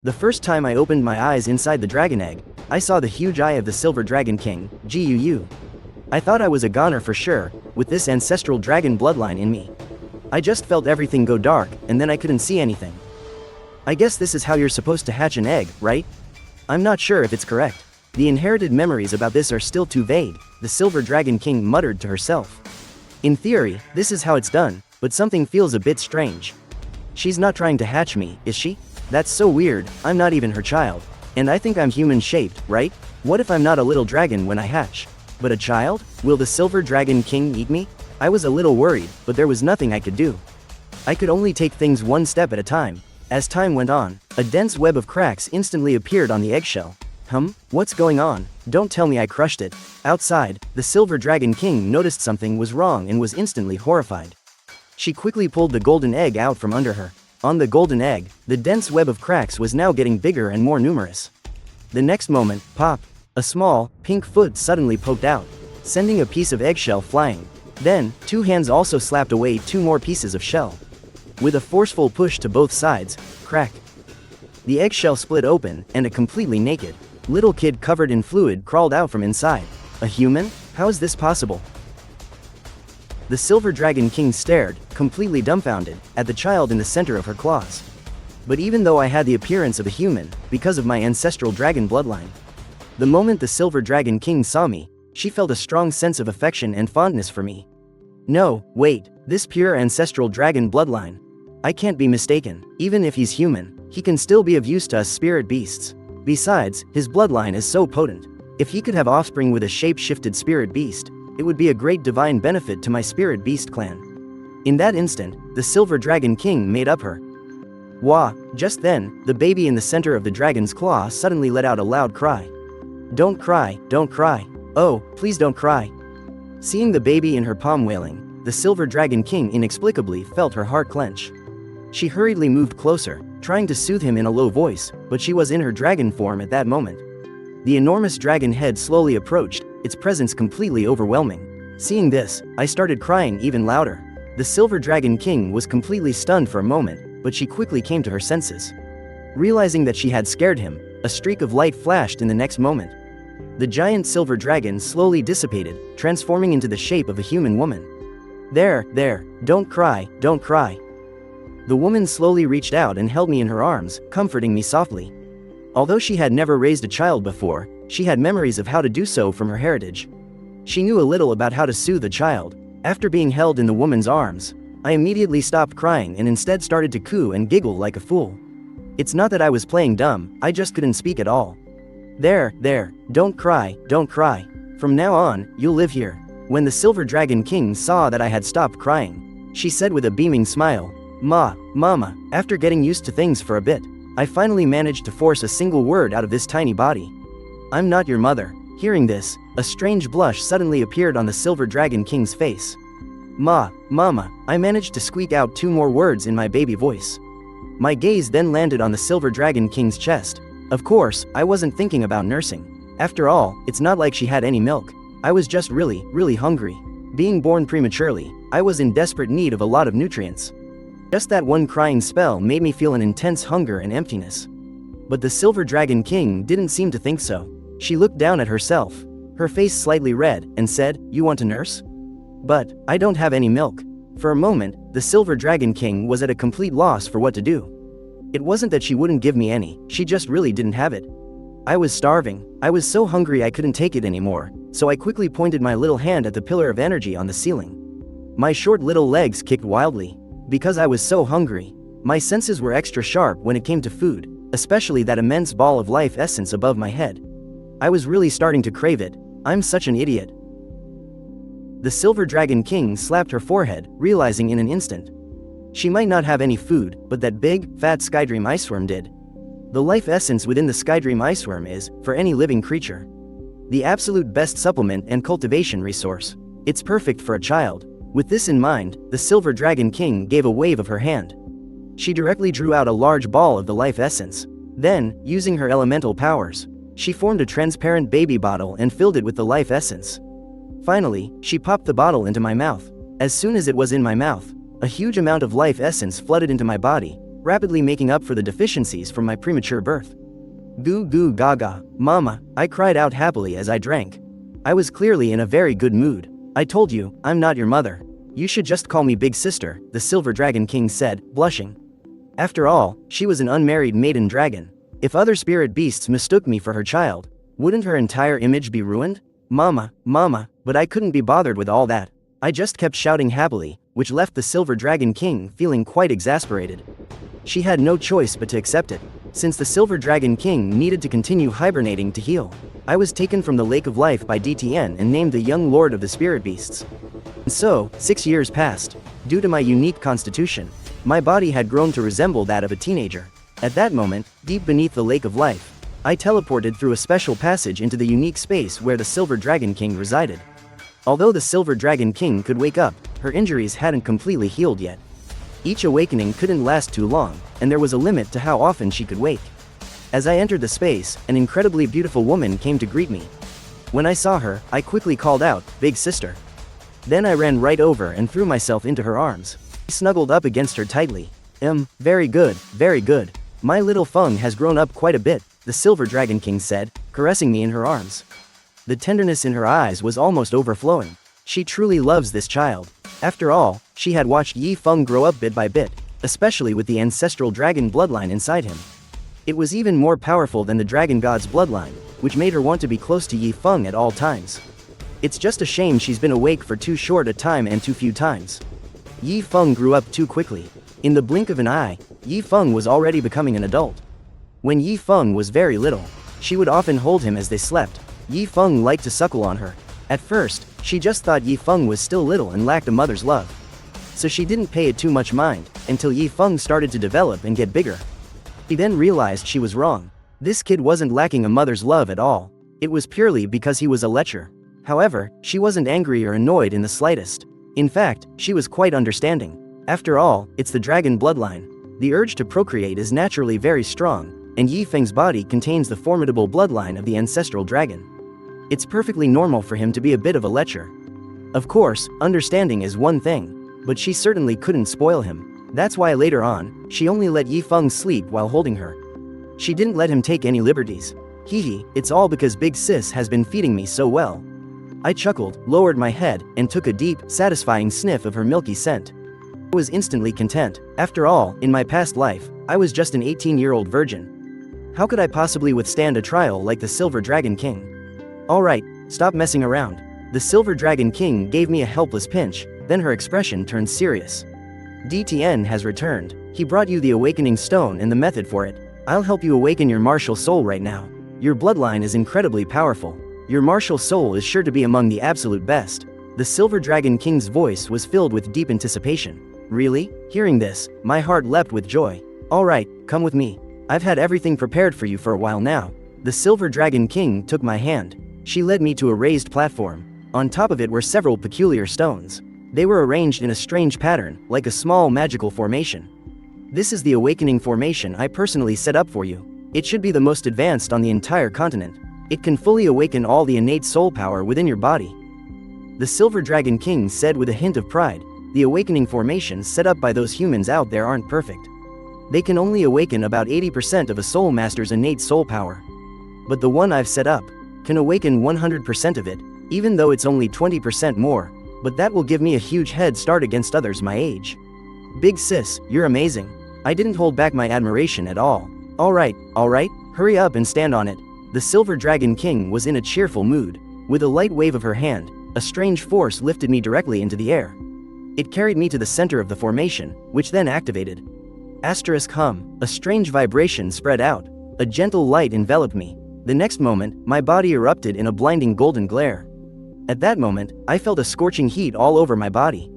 The first time I opened my eyes inside the dragon egg, I saw the huge eye of the Silver Dragon King, Guu. I thought I was a goner for sure, with this ancestral dragon bloodline in me. I just felt everything go dark, and then I couldn't see anything. I guess this is how you're supposed to hatch an egg, right? I'm not sure if it's correct. The inherited memories about this are still too vague, the Silver Dragon King muttered to herself. In theory, this is how it's done, but something feels a bit strange. She's not trying to hatch me, is she? That's so weird, I'm not even her child. And I think I'm human-shaped, right? What if I'm not a little dragon when I hatch? But a child? Will the Silver Dragon King eat me? I was a little worried, but there was nothing I could do. I could only take things one step at a time. As time went on, a dense web of cracks instantly appeared on the eggshell. What's going on? Don't tell me I crushed it. Outside, the Silver Dragon King noticed something was wrong and was instantly horrified. She quickly pulled the golden egg out from under her. On the golden egg, the dense web of cracks was now getting bigger and more numerous. The next moment, pop! A small, pink foot suddenly poked out, sending a piece of eggshell flying. Then, two hands also slapped away two more pieces of shell. With a forceful push to both sides, crack! The eggshell split open, and a completely naked, little kid covered in fluid crawled out from inside. A human? How is this possible? The Silver Dragon King stared, completely dumbfounded, at the child in the center of her claws. But even though I had the appearance of a human, because of my ancestral dragon bloodline, the moment the Silver Dragon King saw me, she felt a strong sense of affection and fondness for me. No, wait, this pure ancestral dragon bloodline. I can't be mistaken. Even if he's human, he can still be of use to us spirit beasts. Besides, his bloodline is so potent. If he could have offspring with a shape-shifted spirit beast, it would be a great divine benefit to my spirit beast clan. In that instant, the Silver Dragon King made up her. Wah! Just then, the baby in the center of the dragon's claw suddenly let out a loud cry. Don't cry, don't cry. Oh, please don't cry. Seeing the baby in her palm wailing, the Silver Dragon King inexplicably felt her heart clench. She hurriedly moved closer, trying to soothe him in a low voice, but she was in her dragon form at that moment. The enormous dragon head slowly approached, its presence completely overwhelming. Seeing this, I started crying even louder. The Silver Dragon King was completely stunned for a moment, but she quickly came to her senses. Realizing that she had scared him, a streak of light flashed in the next moment. The giant silver dragon slowly dissipated, transforming into the shape of a human woman. There, don't cry, don't cry. The woman slowly reached out and held me in her arms, comforting me softly. Although she had never raised a child before, she had memories of how to do so from her heritage. She knew a little about how to soothe a child. After being held in the woman's arms, I immediately stopped crying and instead started to coo and giggle like a fool. It's not that I was playing dumb, I just couldn't speak at all. There, don't cry, don't cry. From now on, you'll live here. When the Silver Dragon King saw that I had stopped crying, she said with a beaming smile, Mama, after getting used to things for a bit, I finally managed to force a single word out of this tiny body. I'm not your mother. Hearing this, a strange blush suddenly appeared on the Silver Dragon King's face. Mama, I managed to squeak out two more words in my baby voice. My gaze then landed on the Silver Dragon King's chest. Of course, I wasn't thinking about nursing. After all, it's not like she had any milk. I was just really hungry. Being born prematurely, I was in desperate need of a lot of nutrients. Just that one crying spell made me feel an intense hunger and emptiness. But the Silver Dragon King didn't seem to think so. She looked down at herself, her face slightly red, and said, You want to nurse? But, I don't have any milk. For a moment, the Silver Dragon King was at a complete loss for what to do. It wasn't that she wouldn't give me any, she just really didn't have it. I was starving. I was so hungry I couldn't take it anymore, so I quickly pointed my little hand at the pillar of energy on the ceiling. My short little legs kicked wildly. Because I was so hungry, my senses were extra sharp when it came to food, especially that immense ball of life essence above my head. I was really starting to crave it. I'm such an idiot. The Silver Dragon King slapped her forehead, realizing in an instant. She might not have any food, but that big, fat Skydream Iceworm did. The life essence within the Skydream Iceworm is, for any living creature, the absolute best supplement and cultivation resource. It's perfect for a child. With this in mind, the Silver Dragon King gave a wave of her hand. She directly drew out a large ball of the life essence. Then, using her elemental powers, she formed a transparent baby bottle and filled it with the life essence. Finally, she popped the bottle into my mouth. As soon as it was in my mouth, a huge amount of life essence flooded into my body, rapidly making up for the deficiencies from my premature birth. Goo goo gaga, mama, I cried out happily as I drank. I was clearly in a very good mood. I told you, I'm not your mother. You should just call me Big Sister, the Silver Dragon King said, blushing. After all, she was an unmarried maiden dragon. If other spirit beasts mistook me for her child, wouldn't her entire image be ruined? Mama, mama, but I couldn't be bothered with all that. I just kept shouting happily, which left the Silver Dragon King feeling quite exasperated. She had no choice but to accept it, since the Silver Dragon King needed to continue hibernating to heal. I was taken from the Lake of Life by DTN and named the young lord of the spirit beasts. And so, 6 years passed. Due to my unique constitution, my body had grown to resemble that of a teenager. At that moment, deep beneath the Lake of Life, I teleported through a special passage into the unique space where the Silver Dragon King resided. Although the Silver Dragon King could wake up, her injuries hadn't completely healed yet. Each awakening couldn't last too long, and there was a limit to how often she could wake. As I entered the space, an incredibly beautiful woman came to greet me. When I saw her, I quickly called out, Big Sister. Then I ran right over and threw myself into her arms. I snuggled up against her tightly. Very good, very good. My little Feng has grown up quite a bit, the Silver Dragon King said, caressing me in her arms. The tenderness in her eyes was almost overflowing. She truly loves this child. After all, she had watched Yi Feng grow up bit by bit, especially with the ancestral dragon bloodline inside him. It was even more powerful than the dragon god's bloodline, which made her want to be close to Yi Feng at all times. It's just a shame she's been awake for too short a time and too few times. Yi Feng grew up too quickly. In the blink of an eye, Yi Feng was already becoming an adult. When Yi Feng was very little, she would often hold him as they slept. Yi Feng liked to suckle on her. At first, she just thought Yi Feng was still little and lacked a mother's love. So she didn't pay it too much mind, until Yi Feng started to develop and get bigger. She then realized she was wrong. This kid wasn't lacking a mother's love at all. It was purely because he was a lecher. However, she wasn't angry or annoyed in the slightest. In fact, she was quite understanding. After all, it's the dragon bloodline. The urge to procreate is naturally very strong, and Yi Feng's body contains the formidable bloodline of the ancestral dragon. It's perfectly normal for him to be a bit of a lecher. Of course, understanding is one thing, but she certainly couldn't spoil him. That's why later on, she only let Yi Feng sleep while holding her. She didn't let him take any liberties. Hee, it's all because Big Sis has been feeding me so well. I chuckled, lowered my head, and took a deep, satisfying sniff of her milky scent. I was instantly content. After all, in my past life, I was just an 18-year-old virgin. How could I possibly withstand a trial like the Silver Dragon King? Alright, stop messing around. The Silver Dragon King gave me a helpless pinch, then her expression turned serious. DTN has returned. He brought you the awakening stone and the method for it. I'll help you awaken your martial soul right now. Your bloodline is incredibly powerful. Your martial soul is sure to be among the absolute best. The Silver Dragon King's voice was filled with deep anticipation. Really? Hearing this, my heart leapt with joy. Alright, come with me. I've had everything prepared for you for a while now. The Silver Dragon King took my hand. She led me to a raised platform. On top of it were several peculiar stones. They were arranged in a strange pattern, like a small magical formation. This is the awakening formation I personally set up for you. It should be the most advanced on the entire continent. It can fully awaken all the innate soul power within your body. The Silver Dragon King said with a hint of pride. The awakening formations set up by those humans out there aren't perfect. They can only awaken about 80% of a soul master's innate soul power. But the one I've set up can awaken 100% of it, even though it's only 20% more, but that will give me a huge head start against others my age. Big Sis, you're amazing. I didn't hold back my admiration at all. Alright, hurry up and stand on it. The Silver Dragon King was in a cheerful mood. With a light wave of her hand, a strange force lifted me directly into the air. It carried me to the center of the formation, which then activated. *hum, a strange vibration spread out. A gentle light enveloped me. The next moment, my body erupted in a blinding golden glare. At that moment, I felt a scorching heat all over my body.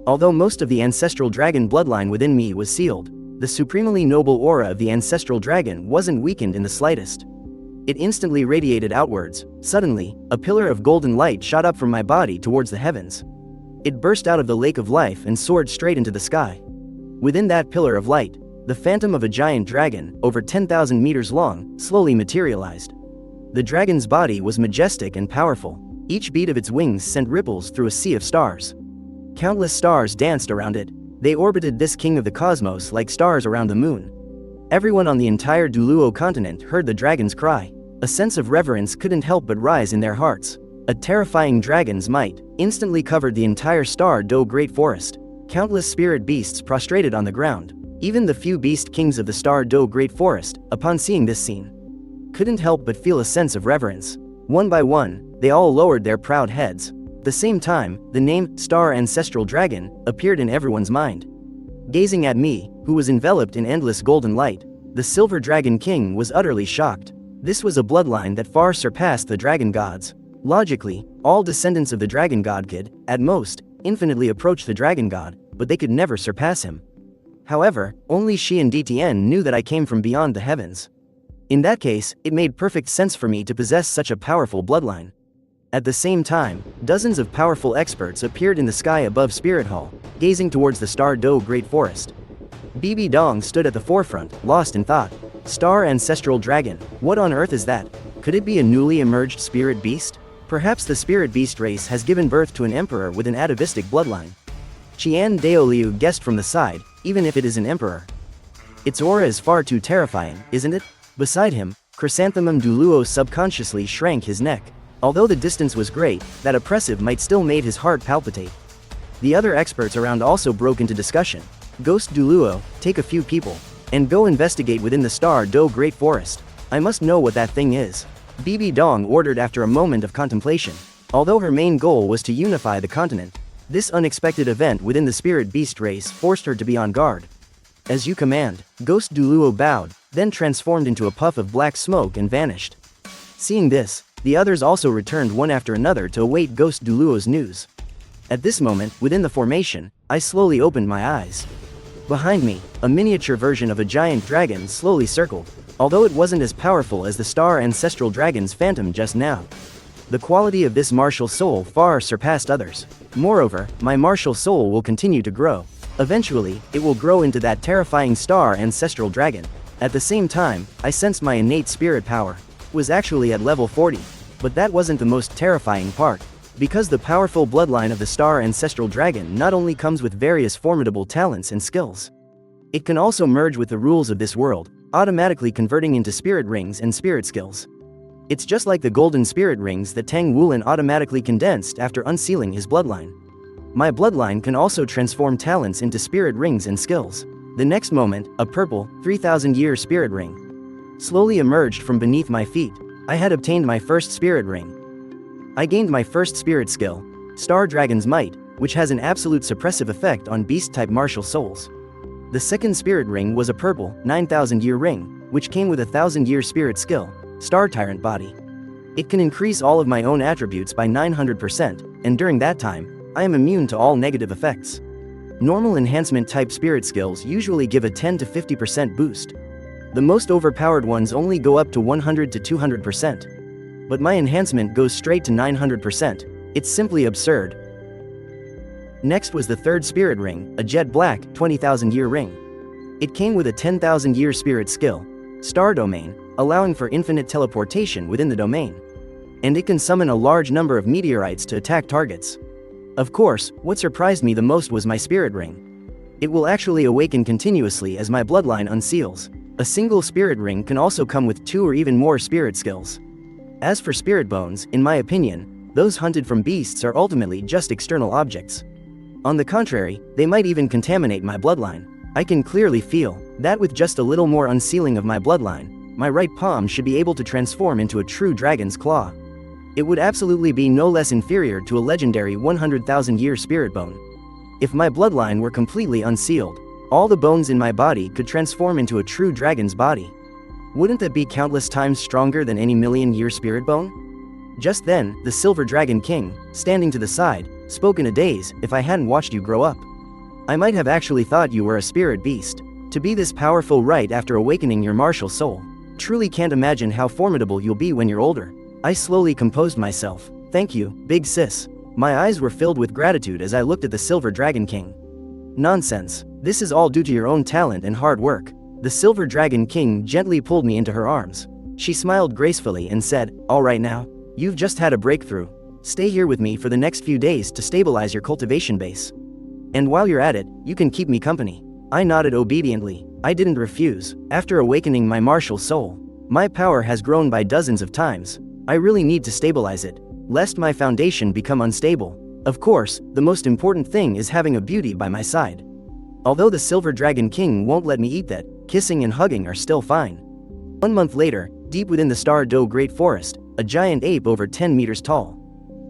Although most of the ancestral dragon bloodline within me was sealed, the supremely noble aura of the ancestral dragon wasn't weakened in the slightest. It instantly radiated outwards. Suddenly, a pillar of golden light shot up from my body towards the heavens. It burst out of the Lake of Life and soared straight into the sky. Within that pillar of light, the phantom of a giant dragon, over 10,000 meters long, slowly materialized. The dragon's body was majestic and powerful. Each beat of its wings sent ripples through a sea of stars. Countless stars danced around it. They orbited this king of the cosmos like stars around the moon. Everyone on the entire Duluo continent heard the dragon's cry. A sense of reverence couldn't help but rise in their hearts. A terrifying dragon's might instantly covered the entire Star Do Great Forest. Countless spirit beasts prostrated on the ground. Even the few beast kings of the Star Do Great Forest, upon seeing this scene, couldn't help but feel a sense of reverence. One by one, they all lowered their proud heads. At the same time, the name Star Ancestral Dragon appeared in everyone's mind. Gazing at me, who was enveloped in endless golden light, the Silver Dragon King was utterly shocked. This was a bloodline that far surpassed the dragon gods. Logically, all descendants of the dragon god could, at most, infinitely approach the dragon god, but they could never surpass him. However, only she and DTN knew that I came from beyond the heavens. In that case, it made perfect sense for me to possess such a powerful bloodline. At the same time, dozens of powerful experts appeared in the sky above Spirit Hall, gazing towards the Star Do Great Forest. BB Dong stood at the forefront, lost in thought. Star Ancestral Dragon, what on earth is that? Could it be a newly emerged spirit beast? Perhaps the spirit beast race has given birth to an emperor with an atavistic bloodline. Qian Daoliu guessed from the side, even if it is an emperor. Its aura is far too terrifying, isn't it? Beside him, Chrysanthemum Duluo subconsciously shrank his neck. Although the distance was great, that oppressive might still made his heart palpitate. The other experts around also broke into discussion. Ghost Duluo, take a few people, and go investigate within the Star Do Great Forest. I must know what that thing is. BB Dong ordered after a moment of contemplation. Although her main goal was to unify the continent, this unexpected event within the spirit beast race forced her to be on guard. As you command, Ghost Duluo bowed, then transformed into a puff of black smoke and vanished. Seeing this, the others also returned one after another to await Ghost Duluo's news. At this moment, within the formation, I slowly opened my eyes. Behind me, a miniature version of a giant dragon slowly circled, although it wasn't as powerful as the Star Ancestral Dragon's phantom just now. The quality of this martial soul far surpassed others. Moreover, my martial soul will continue to grow. Eventually, it will grow into that terrifying Star Ancestral Dragon. At the same time, I sensed my innate spirit power was actually at level 40. But that wasn't the most terrifying part. Because the powerful bloodline of the Star Ancestral Dragon not only comes with various formidable talents and skills, it can also merge with the rules of this world, automatically converting into spirit rings and spirit skills. It's just like the golden spirit rings that Tang Wulin automatically condensed after unsealing his bloodline. My bloodline can also transform talents into spirit rings and skills. The next moment, a purple, 3,000-year spirit ring slowly emerged from beneath my feet. I had obtained my first spirit ring. I gained my first spirit skill, Star Dragon's Might, which has an absolute suppressive effect on beast-type martial souls. The second spirit ring was a purple, 9,000-year ring, which came with a 1,000-year spirit skill, Star Tyrant Body. It can increase all of my own attributes by 900%, and during that time, I am immune to all negative effects. Normal enhancement-type spirit skills usually give a 10 to 50% boost. The most overpowered ones only go up to 100 to 200%. But my enhancement goes straight to 900%. It's simply absurd. Next was the third spirit ring, a jet black, 20,000-year ring. It came with a 10,000-year spirit skill, Star Domain, allowing for infinite teleportation within the domain. And it can summon a large number of meteorites to attack targets. Of course, what surprised me the most was my spirit ring. It will actually awaken continuously as my bloodline unseals. A single spirit ring can also come with 2 or even more spirit skills. As for spirit bones, in my opinion, those hunted from beasts are ultimately just external objects. On the contrary, they might even contaminate my bloodline. I can clearly feel that with just a little more unsealing of my bloodline, my right palm should be able to transform into a true dragon's claw. It would absolutely be no less inferior to a legendary 100,000-year spirit bone. If my bloodline were completely unsealed, all the bones in my body could transform into a true dragon's body. Wouldn't that be countless times stronger than any million-year spirit bone? Just then, the Silver Dragon King, standing to the side, spoke in a daze. If I hadn't watched you grow up, I might have actually thought you were a spirit beast. To be this powerful right after awakening your martial soul. Truly can't imagine how formidable you'll be when you're older. I slowly composed myself. Thank you, big sis. My eyes were filled with gratitude as I looked at the Silver Dragon King. Nonsense. This is all due to your own talent and hard work. The Silver Dragon King gently pulled me into her arms. She smiled gracefully and said, "All right now, you've just had a breakthrough. Stay here with me for the next few days to stabilize your cultivation base. And while you're at it, you can keep me company." I nodded obediently. I didn't refuse. After awakening my martial soul, my power has grown by dozens of times. I really need to stabilize it, lest my foundation become unstable. Of course, the most important thing is having a beauty by my side. Although the Silver Dragon King won't let me eat that, kissing and hugging are still fine. 1 month later, deep within the Star Do Great Forest, a giant ape over 10 meters tall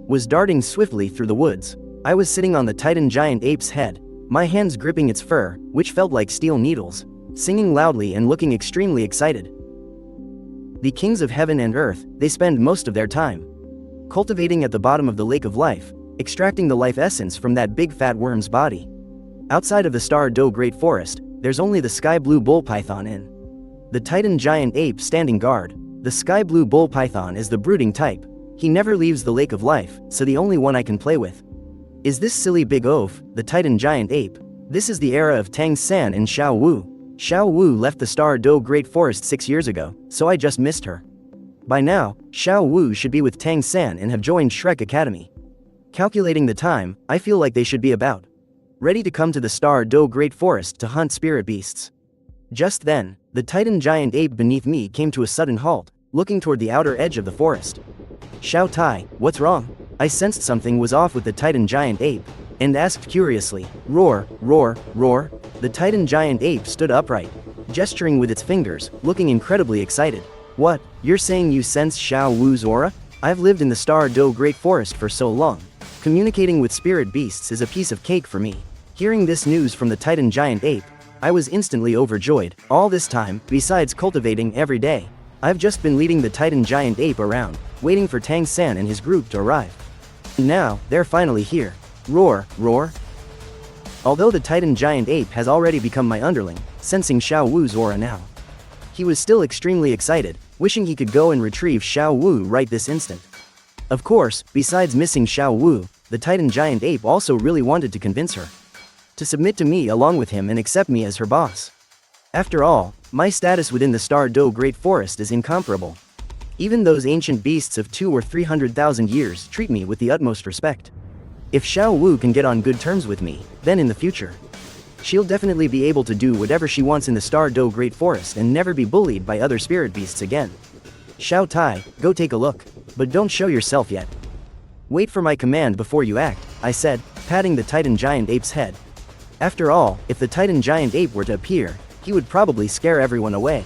was darting swiftly through the woods. I was sitting on the Titan giant ape's head, my hands gripping its fur, which felt like steel needles, singing loudly and looking extremely excited. The kings of heaven and earth, they spend most of their time cultivating at the bottom of the lake of life, extracting the life essence from that big fat worm's body. Outside of the Star Do Great Forest, there's only the sky blue bull python in the Titan giant ape standing guard. The sky blue bull python is the brooding type. He never leaves the lake of life, so the only one I can play with is this silly big oaf, the Titan giant ape. This is the era of Tang San and Xiao Wu. Xiao Wu left the Star Do Great Forest 6 years ago, so I just missed her. By now, Xiao Wu should be with Tang San and have joined Shrek Academy. Calculating the time, I feel like they should be about ready to come to the Star Do Great Forest to hunt spirit beasts. Just then, the Titan giant ape beneath me came to a sudden halt, looking toward the outer edge of the forest. "Xiao Tai, what's wrong?" I sensed something was off with the Titan giant ape, and asked curiously. "Roar, roar, roar." The Titan giant ape stood upright, gesturing with its fingers, looking incredibly excited. "What, you're saying you sense Xiao Wu's aura? I've lived in the Star Do Great Forest for so long. Communicating with spirit beasts is a piece of cake for me." Hearing this news from the Titan giant ape, I was instantly overjoyed. All this time, besides cultivating every day, I've just been leading the Titan giant ape around, waiting for Tang San and his group to arrive. Now, they're finally here. Roar, roar. Although the Titan giant ape has already become my underling, sensing Xiao Wu's aura now, he was still extremely excited, wishing he could go and retrieve Xiao Wu right this instant. Of course, besides missing Xiao Wu, the Titan giant ape also really wanted to convince her to submit to me along with him and accept me as her boss. After all, my status within the Star Do Great Forest is incomparable. Even those ancient beasts of 200,000 or 300,000 years treat me with the utmost respect. If Xiao Wu can get on good terms with me, then in the future, she'll definitely be able to do whatever she wants in the Star Do Great Forest and never be bullied by other spirit beasts again. "Xiao Tai, go take a look. But don't show yourself yet. Wait for my command before you act," I said, patting the Titan giant ape's head. After all, if the Titan giant ape were to appear, he would probably scare everyone away.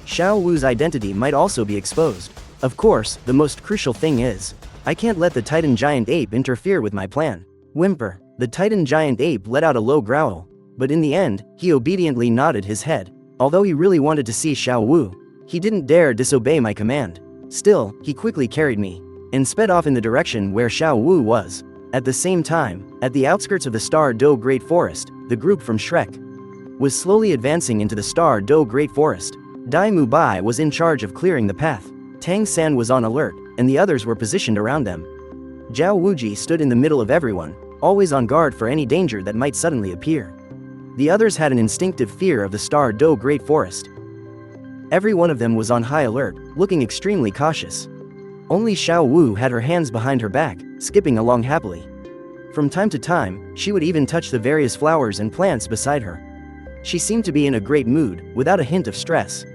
Xiao Wu's identity might also be exposed. Of course, the most crucial thing is, I can't let the Titan giant ape interfere with my plan. Whimper. The Titan giant ape let out a low growl, but in the end, he obediently nodded his head. Although he really wanted to see Xiao Wu, he didn't dare disobey my command. Still, he quickly carried me and sped off in the direction where Xiao Wu was. At the same time, at the outskirts of the Star Do Great Forest, the group from Shrek was slowly advancing into the Star Do Great Forest. Dai Mubai was in charge of clearing the path. Tang San was on alert, and the others were positioned around them. Zhao Wuji stood in the middle of everyone, always on guard for any danger that might suddenly appear. The others had an instinctive fear of the Star Do Great Forest. Every one of them was on high alert, looking extremely cautious. Only Xiao Wu had her hands behind her back, skipping along happily. From time to time, she would even touch the various flowers and plants beside her. She seemed to be in a great mood, without a hint of stress.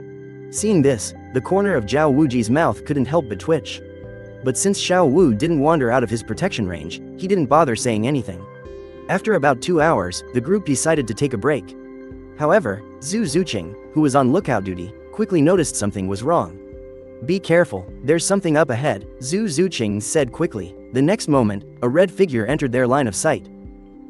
Seeing this, the corner of Zhao Wuji's mouth couldn't help but twitch. But since Xiao Wu didn't wander out of his protection range, he didn't bother saying anything. After about 2 hours, the group decided to take a break. However, Zhu Zuqing, who was on lookout duty, quickly noticed something was wrong. "Be careful, there's something up ahead," Zhu Zuqing said quickly. The next moment, a red figure entered their line of sight.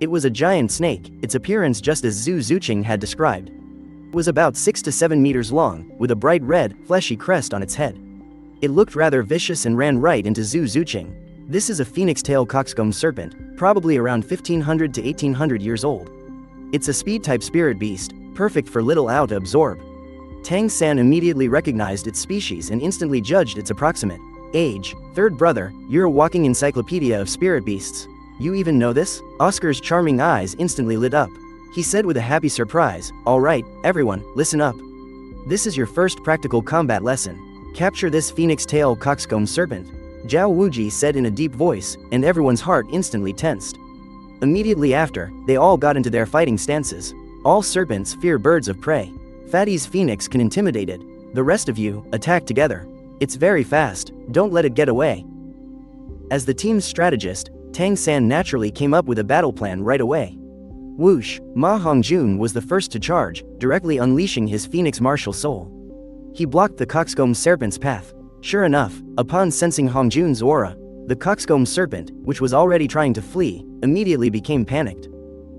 It was a giant snake, its appearance just as Zhu Zuqing had described. It was about 6 to 7 meters long, with a bright red, fleshy crest on its head. It looked rather vicious and ran right into Zhu Zuqing. This is a phoenix-tail coxcomb serpent, probably around 1500 to 1800 years old. It's a speed-type spirit beast, perfect for little Ao to absorb. Tang San immediately recognized its species and instantly judged its approximate age. "Third brother, you're a walking encyclopedia of spirit beasts. You even know this?" Oscar's charming eyes instantly lit up. He said with a happy surprise, "All right, everyone, listen up. This is your first practical combat lesson. Capture this phoenix-tail coxcomb serpent," Zhao Wuji said in a deep voice, and everyone's heart instantly tensed. Immediately after, they all got into their fighting stances. All serpents fear birds of prey. Fatty's phoenix can intimidate it. The rest of you, attack together. It's very fast, don't let it get away. As the team's strategist, Tang San naturally came up with a battle plan right away. Whoosh, Ma Hongjun was the first to charge, directly unleashing his phoenix martial soul. He blocked the coxcomb serpent's path. Sure enough, upon sensing Hongjun's aura, the coxcomb serpent, which was already trying to flee, immediately became panicked.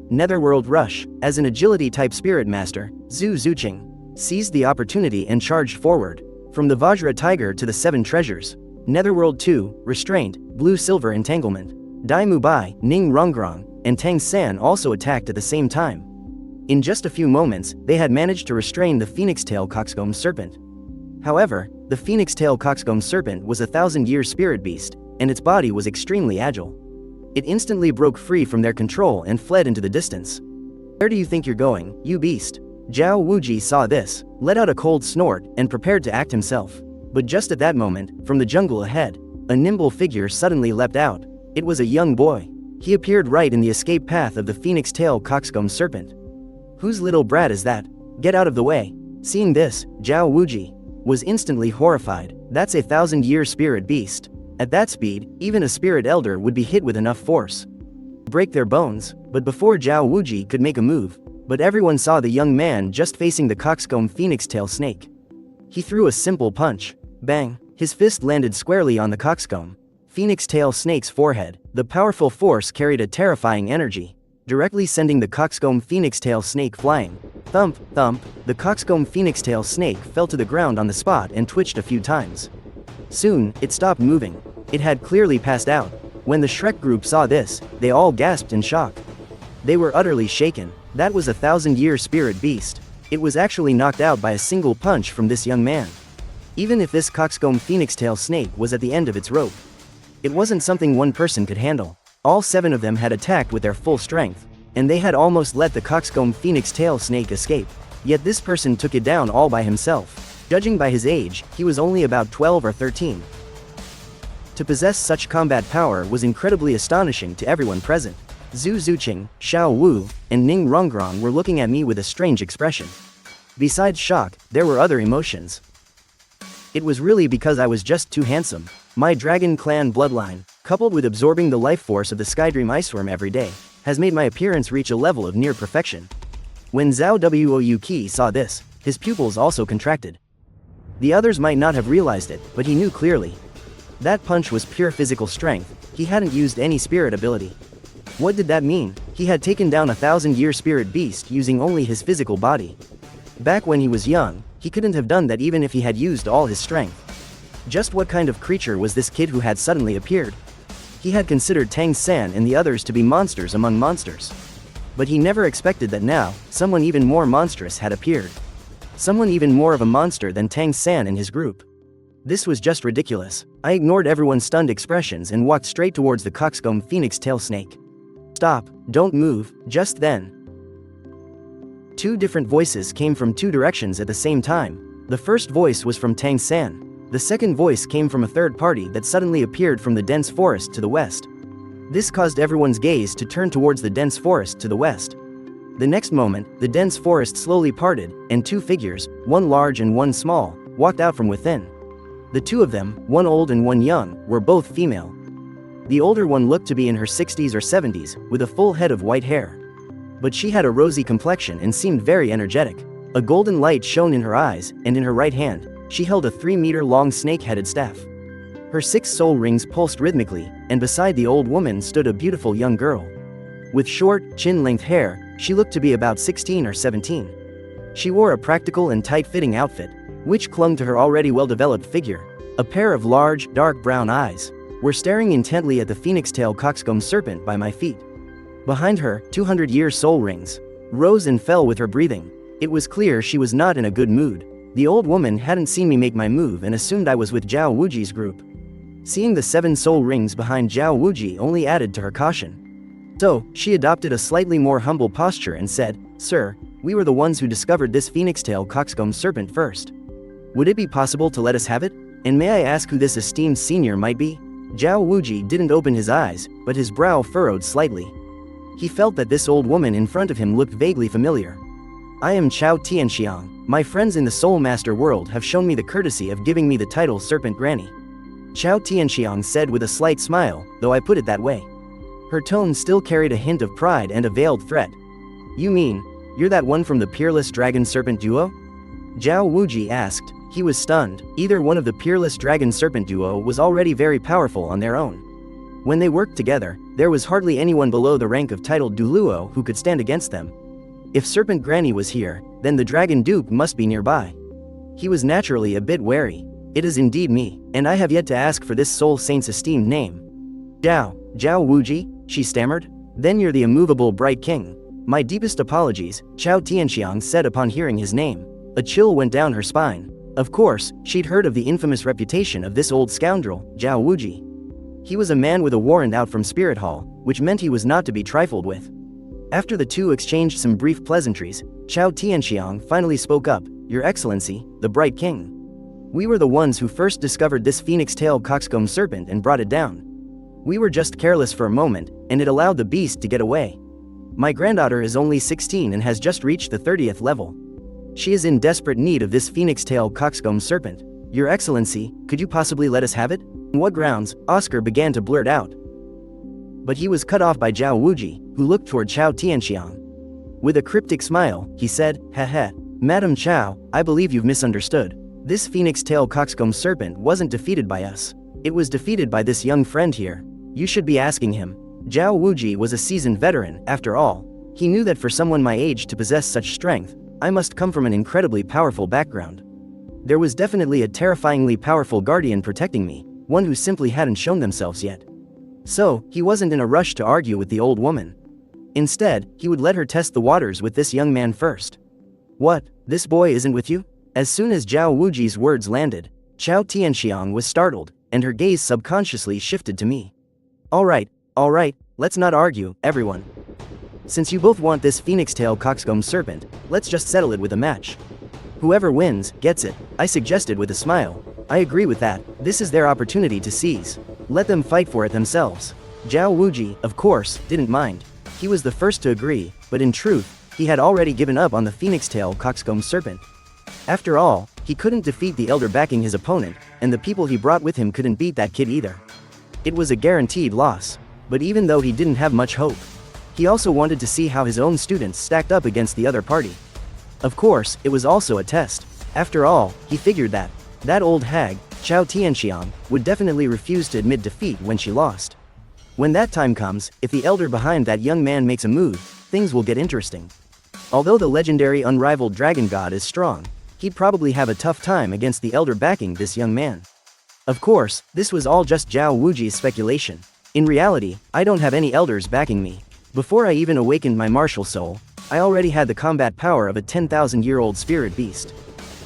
Netherworld Rush, as an agility-type spirit master, Zhu Zuqing seized the opportunity and charged forward. From the Vajra Tiger to the Seven Treasures, Netherworld 2, Restraint, Blue-Silver Entanglement, Dai Mubai, Ning Rongrong, and Tang San also attacked at the same time. In just a few moments, they had managed to restrain the phoenix-tail coxcomb serpent. However, the phoenix-tail coxcomb serpent was a 1,000-year spirit beast, and its body was extremely agile. It instantly broke free from their control and fled into the distance. Where do you think you're going, you beast? Zhao Wuji saw this, let out a cold snort, and prepared to act himself. But just at that moment, from the jungle ahead, a nimble figure suddenly leapt out. It was a young boy. He appeared right in the escape path of the phoenix-tail coxcomb serpent. Whose little brat is that? Get out of the way. Seeing this, Zhao Wuji was instantly horrified. That's a 1,000-year spirit beast. At that speed, even a spirit elder would be hit with enough force to break their bones. But before Zhao Wuji could make a move, everyone saw the young man just facing the coxcomb phoenix-tail snake. He threw a simple punch. Bang! His fist landed squarely on the coxcomb phoenix-tail snake's forehead. The powerful force carried a terrifying energy, directly sending the coxcomb phoenix-tail snake flying. Thump, thump, the coxcomb phoenix-tail snake fell to the ground on the spot and twitched a few times. Soon, it stopped moving. It had clearly passed out. When the Shrek group saw this, they all gasped in shock. They were utterly shaken. That was a 1,000-year spirit beast. It was actually knocked out by a single punch from this young man. Even if this coxcomb phoenix-tail snake was at the end of its rope, it wasn't something one person could handle. All 7 of them had attacked with their full strength, and they had almost let the coxcomb phoenix-tail snake escape. Yet this person took it down all by himself. Judging by his age, he was only about 12 or 13. To possess such combat power was incredibly astonishing to everyone present. Zhu Zuqing, Xiao Wu, and Ning Rongrong were looking at me with a strange expression. Besides shock, there were other emotions. It was really because I was just too handsome. My Dragon Clan bloodline, coupled with absorbing the life force of the Skydream Iceworm every day, has made my appearance reach a level of near perfection. When Zhao Wouyuki saw this, his pupils also contracted. The others might not have realized it, but he knew clearly. That punch was pure physical strength. He hadn't used any spirit ability. What did that mean? He had taken down a 1,000-year spirit beast using only his physical body. Back when he was young, he couldn't have done that even if he had used all his strength. Just what kind of creature was this kid who had suddenly appeared? He had considered Tang San and the others to be monsters among monsters. But he never expected that now, someone even more monstrous had appeared. Someone even more of a monster than Tang San and his group. This was just ridiculous. I ignored everyone's stunned expressions and walked straight towards the coxcomb phoenix-tail snake. Stop, don't move. Just then, 2 different voices came from 2 directions at the same time. The first voice was from Tang San. The second voice came from a third party that suddenly appeared from the dense forest to the west. This caused everyone's gaze to turn towards the dense forest to the west. The next moment, the dense forest slowly parted, and 2 figures, one large and one small, walked out from within. The 2 of them, one old and one young, were both female. The older one looked to be in her 60s or 70s, with a full head of white hair. But she had a rosy complexion and seemed very energetic. A golden light shone in her eyes, and in her right hand, she held a 3-meter-long snake-headed staff. Her 6 soul rings pulsed rhythmically, and beside the old woman stood a beautiful young girl. With short, chin-length hair, she looked to be about 16 or 17. She wore a practical and tight-fitting outfit, which clung to her already well-developed figure. A pair of large, dark brown eyes were staring intently at the phoenix-tail coxcomb serpent by my feet. Behind her, 200-year soul rings rose and fell with her breathing. It was clear she was not in a good mood. The old woman hadn't seen me make my move and assumed I was with Zhao Wuji's group. Seeing the 7 soul rings behind Zhao Wuji only added to her caution. So, she adopted a slightly more humble posture and said, "Sir, we were the ones who discovered this phoenix-tail coxcomb serpent first. Would it be possible to let us have it? And may I ask who this esteemed senior might be?" Zhao Wuji didn't open his eyes, but his brow furrowed slightly. He felt that this old woman in front of him looked vaguely familiar. I am Chao Tianxiang. My friends in the Soul Master world have shown me the courtesy of giving me the title Serpent Granny. Chao Tianxiang said with a slight smile, though I put it that way. Her tone still carried a hint of pride and a veiled threat. You mean, you're that one from the Peerless Dragon Serpent duo? Zhao Wuji asked. He was stunned. Either one of the Peerless Dragon Serpent duo was already very powerful on their own. When they worked together, there was hardly anyone below the rank of titled Duluo who could stand against them. If Serpent Granny was here, then the Dragon Duke must be nearby. He was naturally a bit wary. It is indeed me, and I have yet to ask for this Soul Saint's esteemed name. Zhao Wuji, she stammered. Then you're the immovable Bright King. My deepest apologies, Chao Tianxiang said upon hearing his name. A chill went down her spine. Of course, she'd heard of the infamous reputation of this old scoundrel, Zhao Wuji. He was a man with a warrant out from Spirit Hall, which meant he was not to be trifled with. After the two exchanged some brief pleasantries, Chao Tianxiang finally spoke up. Your Excellency, the Bright King. We were the ones who first discovered this phoenix-tailed coxcomb serpent and brought it down. We were just careless for a moment, and it allowed the beast to get away. My granddaughter is only 16 and has just reached the 30th level. She is in desperate need of this phoenix-tailed coxcomb serpent. Your Excellency, could you possibly let us have it? On what grounds? Oscar began to blurt out. But he was cut off by Zhao Wuji, who looked toward Chao Tianxiang. With a cryptic smile, he said, Heh, Madam Chao, I believe you've misunderstood. This phoenix-tailed coxcomb serpent wasn't defeated by us. It was defeated by this young friend here. You should be asking him. Zhao Wuji was a seasoned veteran, after all. He knew that for someone my age to possess such strength, I must come from an incredibly powerful background. There was definitely a terrifyingly powerful guardian protecting me, one who simply hadn't shown themselves yet. So, he wasn't in a rush to argue with the old woman. Instead, he would let her test the waters with this young man first. What, this boy isn't with you? As soon as Zhao Wuji's words landed, Chao Tianxiang was startled, and her gaze subconsciously shifted to me. All right, let's not argue, everyone. Since you both want this phoenix-tailed coxcomb serpent, let's just settle it with a match. Whoever wins, gets it, I suggested with a smile. I agree with that. This is their opportunity to seize. Let them fight for it themselves. Zhao Wuji, of course, didn't mind. He was the first to agree, but in truth, he had already given up on the phoenix-tailed coxcomb serpent. After all, he couldn't defeat the elder backing his opponent, and the people he brought with him couldn't beat that kid either. It was a guaranteed loss. But even though he didn't have much hope, he also wanted to see how his own students stacked up against the other party. Of course, it was also a test. After all, he figured that old hag, Chao Tianxiang, would definitely refuse to admit defeat when she lost. When that time comes, if the elder behind that young man makes a move, things will get interesting. Although the legendary unrivaled dragon god is strong, he'd probably have a tough time against the elder backing this young man. Of course, this was all just Zhao Wuji's speculation. In reality, I don't have any elders backing me. Before I even awakened my martial soul, I already had the combat power of a 10,000-year-old spirit beast.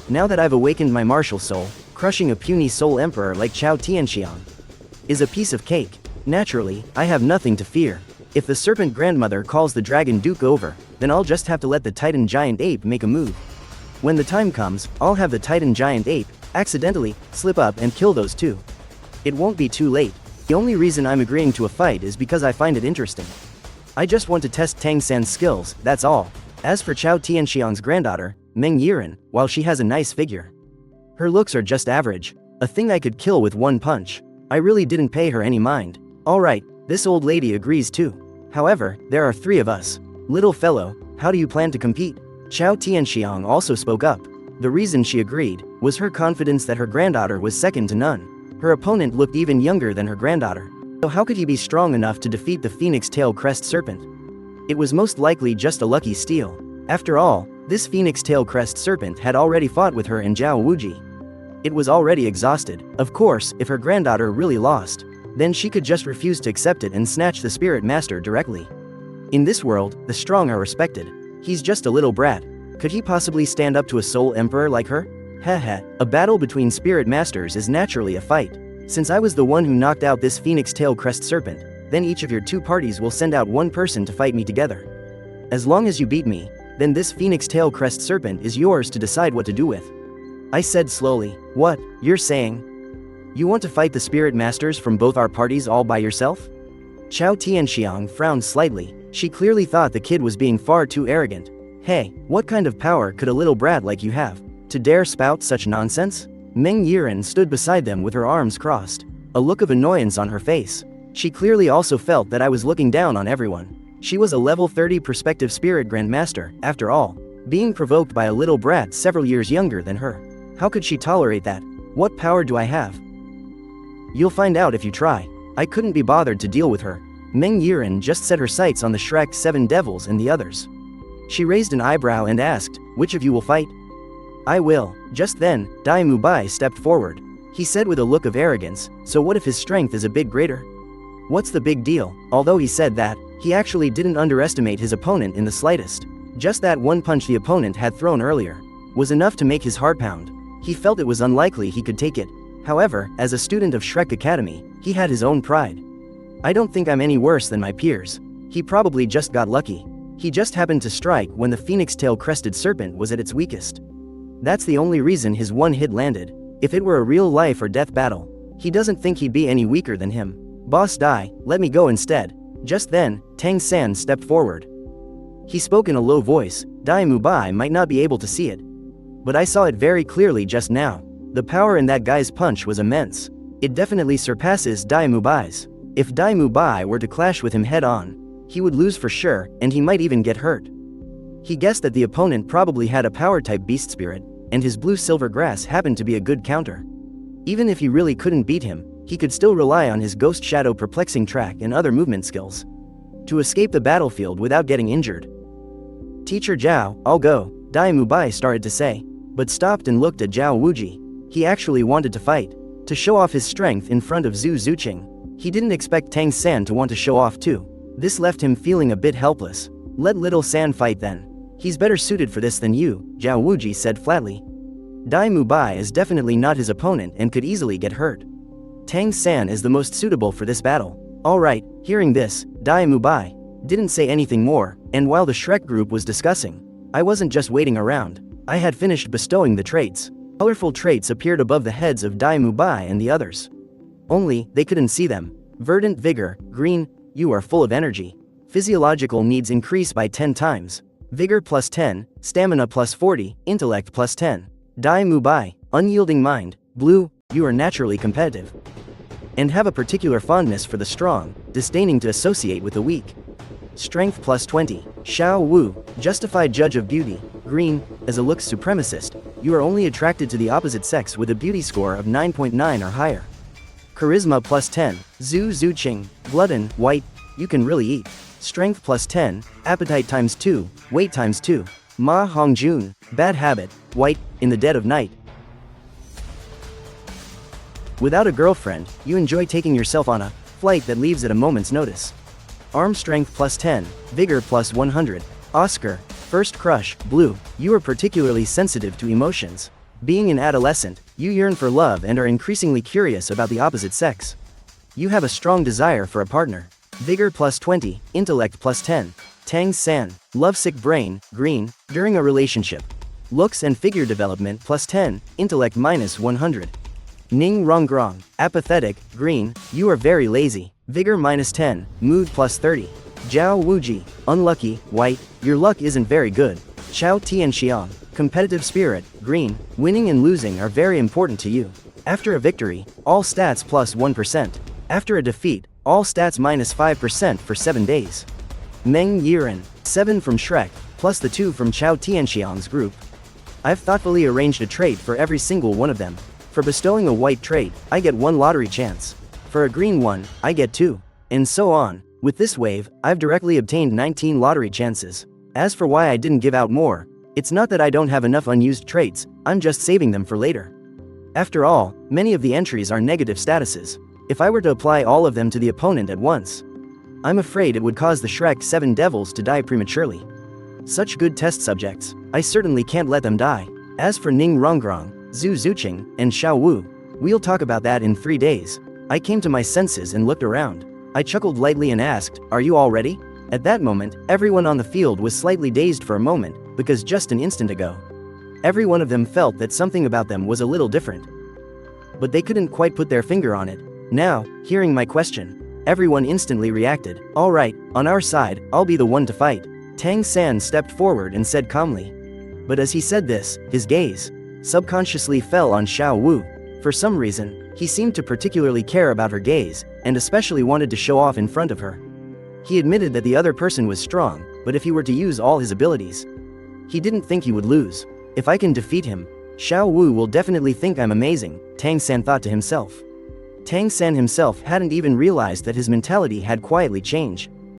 Now that I've awakened my martial soul, crushing a puny soul emperor like Chao Tianxiang is a piece of cake. Naturally, I have nothing to fear. If the serpent grandmother calls the dragon duke over, then I'll just have to let the titan giant ape make a move. When the time comes, I'll have the titan giant ape accidentally slip up and kill those two. It won't be too late. The only reason I'm agreeing to a fight is because I find it interesting. I just want to test Tang San's skills, that's all. As for Chao Tianxiang's granddaughter, Meng Yiren, while she has a nice figure, her looks are just average, a thing I could kill with one punch. I really didn't pay her any mind. Alright, this old lady agrees too. However, there are 3 of us. Little fellow, how do you plan to compete? Chao Tianxiang also spoke up. The reason she agreed was her confidence that her granddaughter was second to none. Her opponent looked even younger than her granddaughter. So how could he be strong enough to defeat the phoenix-tailed crest serpent? It was most likely just a lucky steal. After all, this phoenix-tailed crest serpent had already fought with her and Zhao Wuji. It was already exhausted. Of course, if her granddaughter really lost, then she could just refuse to accept it and snatch the spirit master directly. In this world, the strong are respected. He's just a little brat. Could he possibly stand up to a soul emperor like her? Heh, a battle between spirit masters is naturally a fight. Since I was the one who knocked out this phoenix-tailed crest serpent, then each of your 2 parties will send out 1 person to fight me together. As long as you beat me, then this phoenix-tailed crest serpent is yours to decide what to do with. I said slowly. What, you're saying? You want to fight the spirit masters from both our parties all by yourself? Chao Tianxiang frowned slightly. She clearly thought the kid was being far too arrogant. Hey, what kind of power could a little brat like you have, to dare spout such nonsense? Meng Yiren stood beside them with her arms crossed, a look of annoyance on her face. She clearly also felt that I was looking down on everyone. She was a level 30 perspective spirit grandmaster, after all, being provoked by a little brat several years younger than her. How could she tolerate that? What power do I have? You'll find out if you try. I couldn't be bothered to deal with her. Meng Yiren just set her sights on the Shrek 7 devils and the others. She raised an eyebrow and asked, which of you will fight? I will. Just then, Dai Mubai stepped forward. He said with a look of arrogance, so what if his strength is a bit greater? What's the big deal? Although he said that, he actually didn't underestimate his opponent in the slightest. Just that one punch the opponent had thrown earlier was enough to make his heart pound. He felt it was unlikely he could take it. However, as a student of Shrek Academy, he had his own pride. I don't think I'm any worse than my peers. He probably just got lucky. He just happened to strike when the phoenix tail crested serpent was at its weakest. That's the only reason his one hit landed. If it were a real life or death battle, he doesn't think he'd be any weaker than him. Boss Dai, let me go instead. Just then, Tang San stepped forward. He spoke in a low voice. Dai Mubai might not be able to see it, but I saw it very clearly just now. The power in that guy's punch was immense. It definitely surpasses Dai Mubai's. If Dai Mubai were to clash with him head-on, he would lose for sure, and he might even get hurt. He guessed that the opponent probably had a power-type beast spirit, and his blue-silver grass happened to be a good counter. Even if he really couldn't beat him, he could still rely on his ghost shadow perplexing track and other movement skills to escape the battlefield without getting injured. Teacher Zhao, I'll go, Dai Mubai started to say, but stopped and looked at Zhao Wuji. He actually wanted to fight, to show off his strength in front of Zhu Zuqing. He didn't expect Tang San to want to show off too. This left him feeling a bit helpless. Let little San fight then. He's better suited for this than you, Zhao Wuji said flatly. Dai Mubai is definitely not his opponent and could easily get hurt. Tang San is the most suitable for this battle. Alright, hearing this, Dai Mubai didn't say anything more, and while the Shrek group was discussing, I wasn't just waiting around. I had finished bestowing the traits. Colorful traits appeared above the heads of Dai Mubai and the others. Only, they couldn't see them. Verdant vigor, green, you are full of energy. Physiological needs increase by 10 times. Vigor plus 10, stamina plus 40, intellect plus 10. Dai Mubai, unyielding mind, blue, you are naturally competitive and have a particular fondness for the strong, disdaining to associate with the weak. Strength plus 20, Xiao Wu, justified judge of beauty, green, as a looks supremacist, you are only attracted to the opposite sex with a beauty score of 9.9 or higher. Charisma plus 10, Zhu Zuqing, glutton, white, you can really eat. Strength plus 10, appetite times 2, weight times 2. Ma Hongjun, bad habit, white, in the dead of night. Without a girlfriend, you enjoy taking yourself on a flight that leaves at a moment's notice. Arm strength plus 10, vigor plus 100. Oscar, first crush, blue, you are particularly sensitive to emotions. Being an adolescent, you yearn for love and are increasingly curious about the opposite sex. You have a strong desire for a partner. Vigor plus 20, intellect plus 10. Tang San, lovesick brain, green, during a relationship. Looks and figure development plus 10, intellect minus 100. Ning Rongrong, apathetic, green, you are very lazy. Vigor minus 10, mood plus 30. Zhao Wuji, unlucky, white, your luck isn't very good. Chao Tianxiang, competitive spirit, green, winning and losing are very important to you. After a victory, all stats plus 1%. After a defeat, all stats minus 5% for 7 days. Meng Yiren, 7 from Shrek, plus the 2 from Chao Tianxiang's group. I've thoughtfully arranged a trait for every single one of them. For bestowing a white trait, I get 1 lottery chance. For a green one, I get 2. And so on. With this wave, I've directly obtained 19 lottery chances. As for why I didn't give out more, it's not that I don't have enough unused traits, I'm just saving them for later. After all, many of the entries are negative statuses. If I were to apply all of them to the opponent at once, I'm afraid it would cause the Shrek 7 devils to die prematurely. Such good test subjects, I certainly can't let them die. As for Ning Rongrong, Zhu Zuqing, and Xiao Wu, we'll talk about that in 3 days. I came to my senses and looked around. I chuckled lightly and asked, are you all ready? At that moment, everyone on the field was slightly dazed for a moment, because just an instant ago, every one of them felt that something about them was a little different. But they couldn't quite put their finger on it. Now, hearing my question, Everyone instantly reacted. Alright, on our side, I'll be the one to fight. Tang San stepped forward and said calmly. But as he said this, his gaze subconsciously fell on Xiao Wu. For some reason, he seemed to particularly care about her gaze, and especially wanted to show off in front of her. He admitted that the other person was strong, but if he were to use all his abilities, he didn't think he would lose. If I can defeat him, Xiao Wu will definitely think I'm amazing, Tang San thought to himself. Tang San himself hadn't even realized that his mentality had quietly changed.